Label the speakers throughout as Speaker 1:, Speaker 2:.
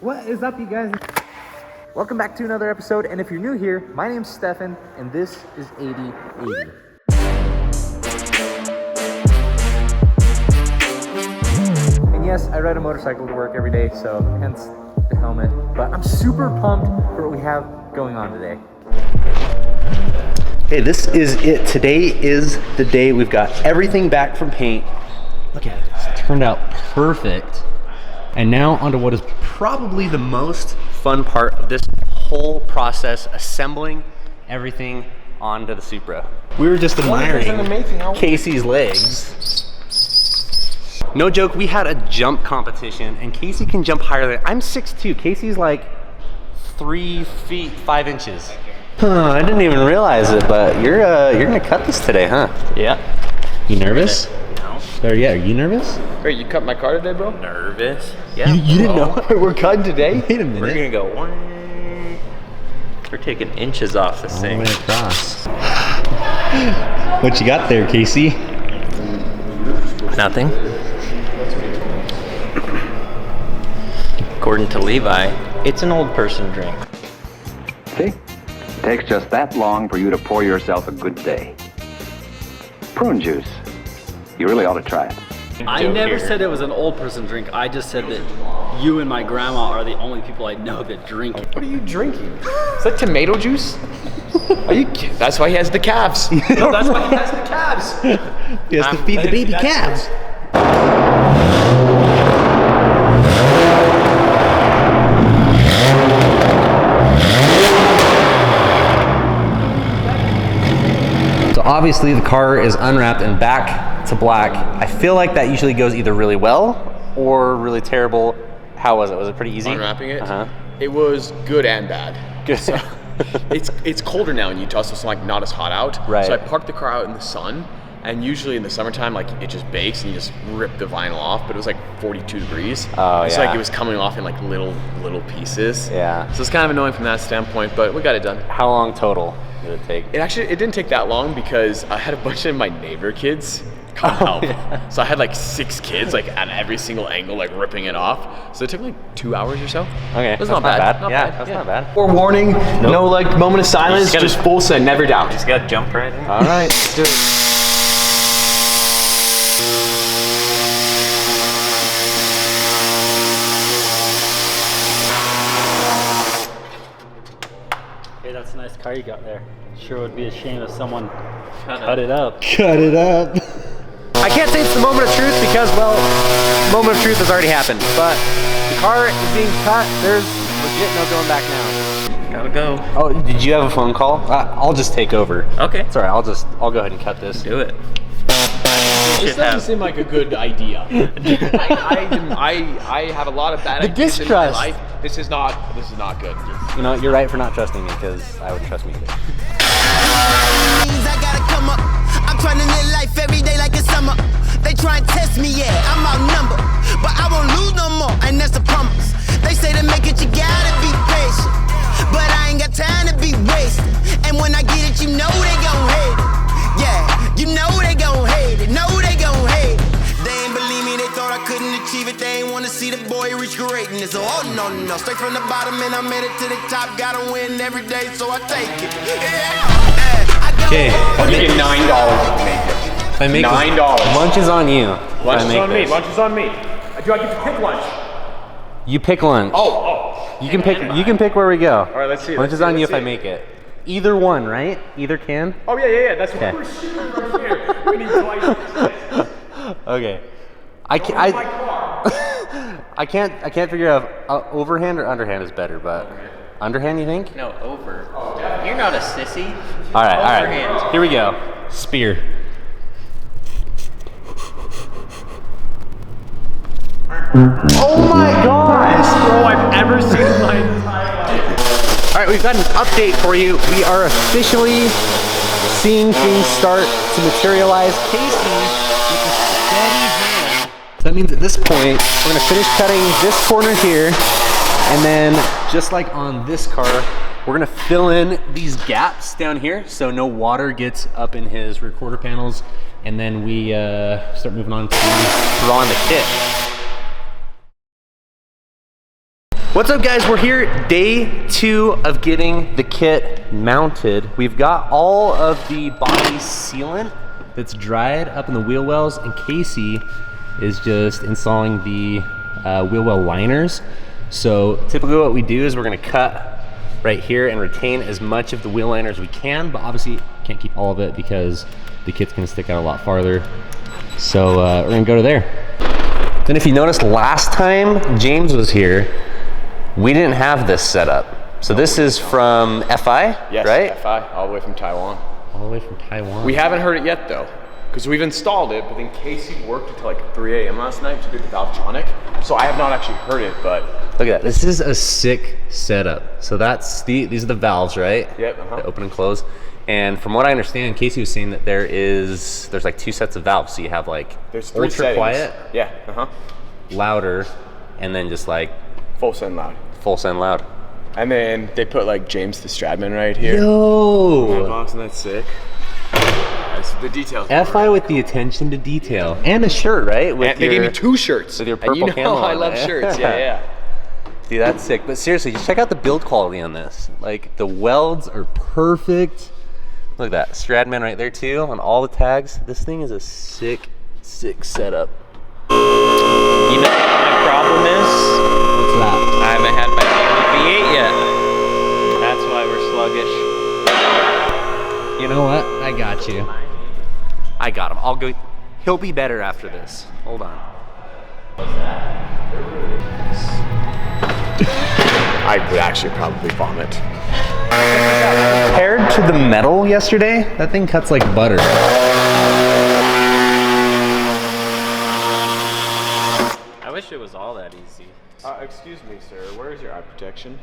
Speaker 1: What is up, you guys? Welcome back to another episode, and if you're new here, my name's Stefan, and this is 8080. And yes, I ride a motorcycle to work every day, so hence the helmet. But I'm super pumped for what we have going on today. Hey, this is it. Today is the day. We've got everything back from paint. Look at it. It's turned out perfect. And now onto what is probably the most fun part of this whole process, assembling everything onto the Supra. We were just admiring Casey's legs. No joke, we had a jump competition and Casey can jump higher than, I'm 6'2", Casey's like 3 feet 5 inches. I didn't even realize it, but you're gonna cut this today, huh?
Speaker 2: Yeah.
Speaker 1: You nervous? Or yeah, are you nervous?
Speaker 2: Wait, you cut my car today, bro?
Speaker 3: Nervous? Yeah.
Speaker 1: You didn't know we're cutting today? Wait a minute.
Speaker 3: We're gonna go one. We're taking inches off this thing.
Speaker 1: All the way across. What you got there, Casey?
Speaker 3: Nothing. According to Levi, it's an old person drink.
Speaker 4: See? It takes just that long for you to pour yourself a good day. Prune juice. You really ought to try it.
Speaker 2: I never said it was an old person drink. I just said that you and my grandma are the only people I know that drink it.
Speaker 5: What are you drinking? Is that tomato juice? Are you? That's why he has the calves.
Speaker 2: No, that's why he has the calves.
Speaker 1: He has to feed the baby calves. So obviously the car is unwrapped and back to black. I feel like that usually goes either really well or really terrible. How was it? Was it pretty easy?
Speaker 5: Unwrapping it? It was good and bad.
Speaker 1: Good.
Speaker 5: So, it's colder now in Utah, so it's like not as hot out.
Speaker 1: Right.
Speaker 5: So I parked the car out in the sun, and usually in the summertime, like it just bakes and you just rip the vinyl off. But it was like 42 degrees.
Speaker 1: Oh,
Speaker 5: it's
Speaker 1: yeah.
Speaker 5: like it was coming off in like little pieces.
Speaker 1: Yeah.
Speaker 5: So it's kind of annoying from that standpoint, but we got it done.
Speaker 1: How long total did it take?
Speaker 5: It didn't take that long because I had a bunch of my neighbor kids come help.
Speaker 1: Yeah.
Speaker 5: So I had like 6 kids like at every single angle, like ripping it off. So it took like 2 hours or so.
Speaker 1: Okay,
Speaker 5: That's not bad. Not bad.
Speaker 1: That's not bad.
Speaker 5: Forewarning, no like moment of silence, just full send, never doubt.
Speaker 3: Just gotta jump right in.
Speaker 5: All right, let's do it.
Speaker 2: Hey, that's a nice car you got there. Sure would be a shame if someone cut it up.
Speaker 1: Cut it up. I can't say it's the moment of truth because, well, the moment of truth has already happened. But the car is being cut. There's legit no going back now.
Speaker 3: Gotta go.
Speaker 1: Oh, did you have a phone call? I'll just take over.
Speaker 3: Okay.
Speaker 1: It's all right. I'll go ahead and cut this.
Speaker 3: Do it.
Speaker 5: This doesn't seem like a good idea. I have a lot of bad
Speaker 1: The
Speaker 5: ideas in my
Speaker 1: distrust.
Speaker 5: life. This is not good.
Speaker 1: You know, you're right for not trusting me because I would trust me too.
Speaker 6: I gotta come up. I'm trying to live life every day like it's summer. They try and test me, yeah, I'm outnumbered, but I won't lose no more, and that's a promise. They say to make it, you gotta be patient, but I ain't got time to be wasted. And when I get it, you know they gon' hate it. Yeah, you know they gon' hate it. Know they gon' hate it. They ain't believe me, they thought I couldn't achieve it. They ain't wanna see the boy reach greatness. Oh no, straight from the bottom and I made it to the top. Gotta win every day, so I take it. Yeah.
Speaker 1: Okay.
Speaker 5: I'll give you $9 to make it.
Speaker 1: If I make
Speaker 5: $9.
Speaker 1: Lunch is on you.
Speaker 5: Lunch is on me. Lunch is on me. Do I get to pick lunch?
Speaker 1: You pick lunch.
Speaker 5: Oh.
Speaker 1: You can pick. You can pick where we go.
Speaker 5: All right, let's see.
Speaker 1: Lunch is on you if I make it. Either one, right? Either can.
Speaker 5: Oh yeah. That's what
Speaker 1: Okay.
Speaker 5: we're shooting right here. We need twice.
Speaker 1: Okay. I can't figure out if overhand or underhand is better, but underhand, you think?
Speaker 3: No, over. You're not a sissy.
Speaker 1: All right.
Speaker 3: Overhand.
Speaker 1: Here we go. Spear. Oh my gosh!
Speaker 5: Bro, I've ever seen in my entire life.
Speaker 1: All right, we've got an update for you. We are officially seeing things start to materialize. Casey with a steady hand. So that means at this point, we're gonna finish cutting this corner here, and then just like on this car, we're gonna fill in these gaps down here so no water gets up in his rear quarter panels, and then we start moving on to drawing the kit. What's up, guys? We're here, day 2 of getting the kit mounted. We've got all of the body sealant that's dried up in the wheel wells, and Casey is just installing the wheel well liners. So typically what we do is we're gonna cut right here and retain as much of the wheel liner as we can, but obviously can't keep all of it because the kit's gonna stick out a lot farther. So we're gonna go to there. Then if you noticed last time James was here, we didn't have this setup. So this is from FI,
Speaker 5: Yes,
Speaker 1: right?
Speaker 5: FI, all the way from Taiwan.
Speaker 1: All the way from Taiwan.
Speaker 5: We haven't heard it yet though, because we've installed it, but then Casey worked until like 3 a.m. last night to do the Valvetronic. So I have not actually heard it, but.
Speaker 1: Look at that, this is a sick setup. So that's these are the valves, right?
Speaker 5: Yep,
Speaker 1: They open and close. And from what I understand, Casey was saying that there's like 2 sets of valves. So you have like
Speaker 5: There's 3
Speaker 1: ultra
Speaker 5: settings.
Speaker 1: quiet,
Speaker 5: Yeah,
Speaker 1: louder, and then just like
Speaker 5: full send loud.
Speaker 1: full send loud.
Speaker 5: And then they put like James the Stradman right here.
Speaker 1: Yo!
Speaker 5: Box, and that's sick. That's the details.
Speaker 1: FI with the attention to detail. And a shirt, right? With
Speaker 5: They gave me 2 shirts.
Speaker 1: with your
Speaker 5: And you
Speaker 1: purple
Speaker 5: know
Speaker 1: camo
Speaker 5: I
Speaker 1: on
Speaker 5: love
Speaker 1: it.
Speaker 5: shirts, yeah.
Speaker 1: Dude, that's sick. But seriously, just check out the build quality on this. Like, the welds are perfect. Look at that, Stradman right there too, on all the tags. This thing is a sick, sick setup.
Speaker 3: You know what my problem is?
Speaker 1: What's that?
Speaker 3: I haven't had my daily V8 yet. That's why we're sluggish.
Speaker 1: You know what? I got you. I got him. I'll go. He'll be better after this. Hold on.
Speaker 5: I would actually probably vomit.
Speaker 1: Compared to the metal yesterday, that thing cuts like butter.
Speaker 3: I wish it was all that easy.
Speaker 5: Excuse me, sir. Where is your eye protection?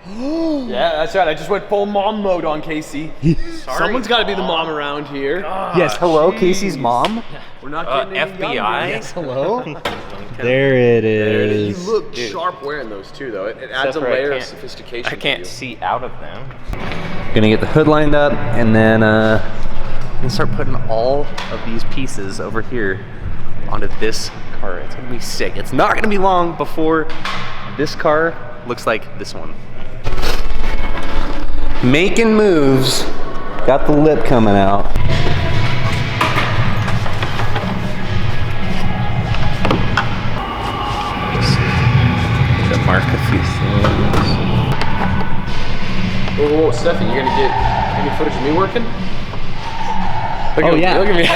Speaker 5: Yeah, that's right. I just went full mom mode on Casey. Someone's got to be the mom around here.
Speaker 1: Yes, hello, Casey's mom.
Speaker 5: We're not getting any
Speaker 3: FBI?
Speaker 5: younger.
Speaker 1: Yes, hello. There it is.
Speaker 5: You look sharp wearing those too, though. It adds a
Speaker 3: for I
Speaker 5: layer of
Speaker 3: can't-
Speaker 5: sophistication.
Speaker 3: I
Speaker 5: to
Speaker 3: can't
Speaker 5: you.
Speaker 3: see out of them.
Speaker 1: Gonna get the hood lined up, and then start putting all of these pieces over here onto this car. It's gonna be sick. It's not gonna be long before this car looks like this one. Making moves. Got the lip coming out.
Speaker 3: To mark a few things.
Speaker 5: Oh, Steffi, you gonna get any footage of me working? Look
Speaker 1: Oh,
Speaker 5: at
Speaker 1: yeah.
Speaker 5: me, look at me.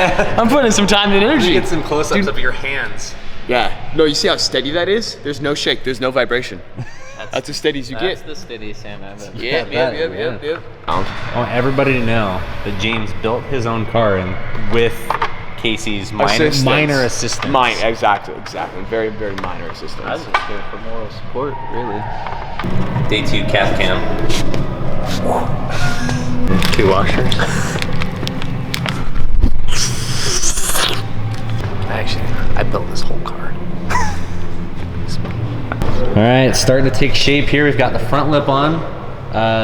Speaker 5: I'm putting in some time and energy.
Speaker 1: Get some close-ups of your hands.
Speaker 5: Yeah. No, you see how steady that is? There's no shake. There's no vibration. That's as steady as you
Speaker 3: That's
Speaker 5: get.
Speaker 3: the steady Sam Evans.
Speaker 5: Yep.
Speaker 1: I want everybody to know that James built his own car and with Casey's minor assistance.
Speaker 5: Exactly. Very, very minor assistance.
Speaker 3: I was just here for moral support, really.
Speaker 1: Day 2 calf cam.
Speaker 3: 2 washers.
Speaker 1: Actually, I built this whole car. All right, starting to take shape here. We've got the front lip on.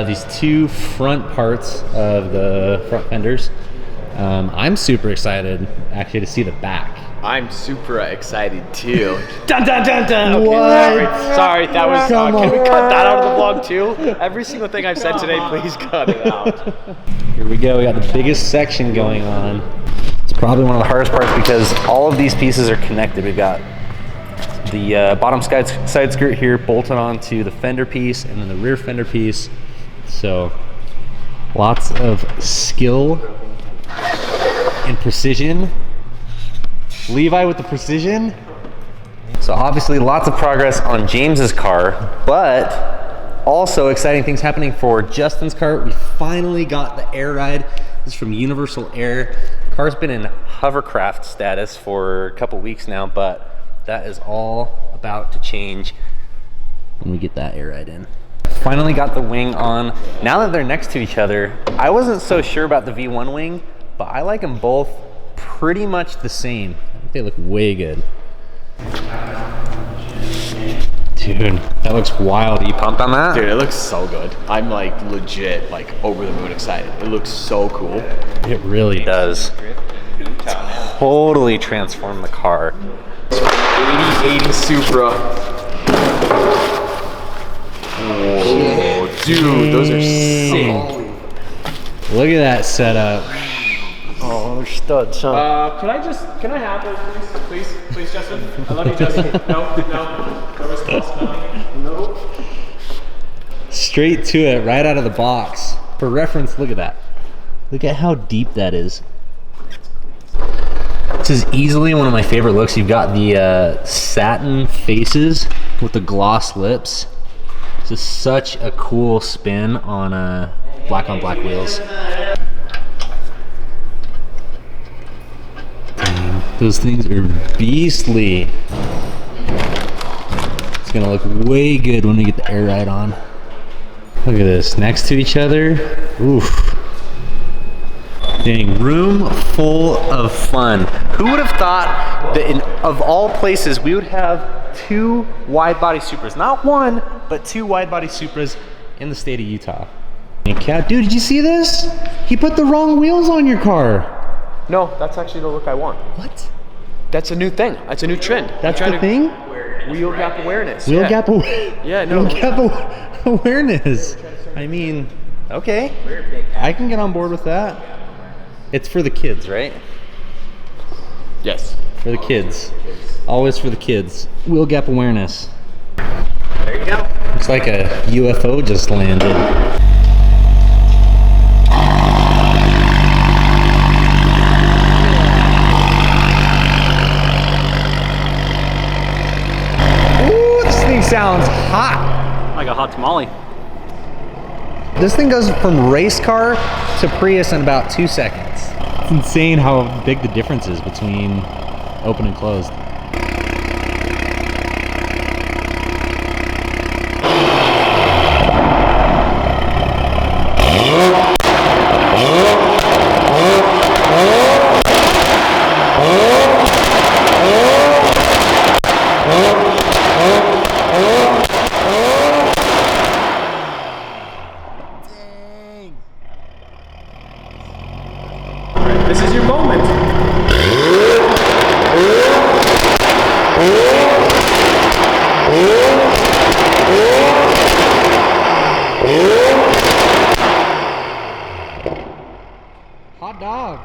Speaker 1: These 2 front parts of the front fenders. I'm super excited actually to see the back.
Speaker 5: I'm super excited too.
Speaker 2: Dun dun dun dun.
Speaker 5: Okay, sorry, that was. Can we cut that out of the vlog too? Every single thing I've said today, please cut it out.
Speaker 1: Here we go. We got the biggest section going on. It's probably one of the hardest parts because all of these pieces are connected. We've got the bottom side skirt here bolted onto the fender piece and then the rear fender piece. So lots of skill and precision. Levi with the precision. So obviously lots of progress on James's car, but also exciting things happening for Justin's car. We finally got the air ride. This is from Universal Air. Car's been in hovercraft status for a couple weeks now, but that is all about to change when we get that air ride in. Finally got the wing on. Now that they're next to each other, I wasn't so sure about the V1 wing, but I like them both pretty much the same. I think they look way good. Dude, that looks wild. Are you pumped on that?
Speaker 5: Dude, it looks so good. I'm like legit, like over the moon excited. It looks so cool.
Speaker 1: It really does. Totally transform the car.
Speaker 5: 80 Supra. Dude, those are sick.
Speaker 1: Look at that setup.
Speaker 2: Oh, they're studs, huh?
Speaker 5: Can I have those, please? Please, Justin. I love you, Justin. No response. No.
Speaker 1: Straight to it, right out of the box. For reference, look at that. Look at how deep that is. This is easily one of my favorite looks. You've got the satin faces with the gloss lips. This is such a cool spin on black wheels. Dang, those things are beastly. It's gonna look way good when we get the air ride on. Look at this, next to each other. Oof. Dang, room full of fun. Who would have thought that of all places we would have 2 wide body Supras? Not one, but 2 wide body Supras in the state of Utah. Cat, dude, did you see this? He put the wrong wheels on your car.
Speaker 5: No, that's actually the look I want.
Speaker 1: What?
Speaker 5: That's a new thing. That's a new trend.
Speaker 1: That's the thing?
Speaker 5: Wheel gap awareness.
Speaker 1: Wheel
Speaker 5: yeah.
Speaker 1: gap
Speaker 5: Yeah, no.
Speaker 1: Wheel gap awareness. I mean, okay. I can get on board with that. It's for the kids, right?
Speaker 5: Yes.
Speaker 1: For the kids. Always for the kids. Wheel gap awareness.
Speaker 5: There you go.
Speaker 1: Looks like a UFO just landed. Ooh, this thing sounds hot.
Speaker 2: Like a hot tamale.
Speaker 1: This thing goes from race car to Prius in about 2 seconds. It's insane how big the difference is between open and closed.
Speaker 5: This is your moment.
Speaker 1: Hot dog.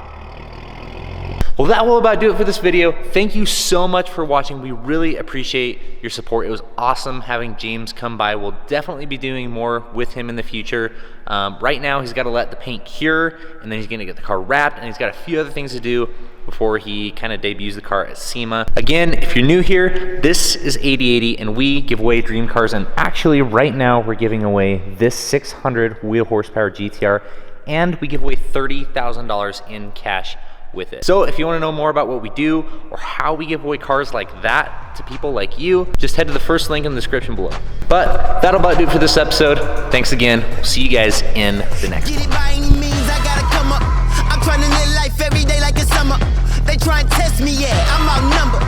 Speaker 1: Well, that will about do it for this video. Thank you so much for watching. We really appreciate your support. It was awesome having James come by. We'll definitely be doing more with him in the future. Right now, he's got to let the paint cure, and then he's going to get the car wrapped, and he's got a few other things to do before he kind of debuts the car at SEMA. Again, if you're new here, this is 8080, and we give away dream cars, and actually right now we're giving away this 600 wheel horsepower GTR, and we give away $30,000 in cash with it. So if you want to know more about what we do or how we give away cars like that to people like you, just head to the first link in the description below. But that'll about do it for this episode. Thanks again. We'll see you guys in the next one.
Speaker 6: Get it by any means, I gotta come up. I'm trying to live life every day like it's summer. They try and test me, yeah, I'm outnumbered.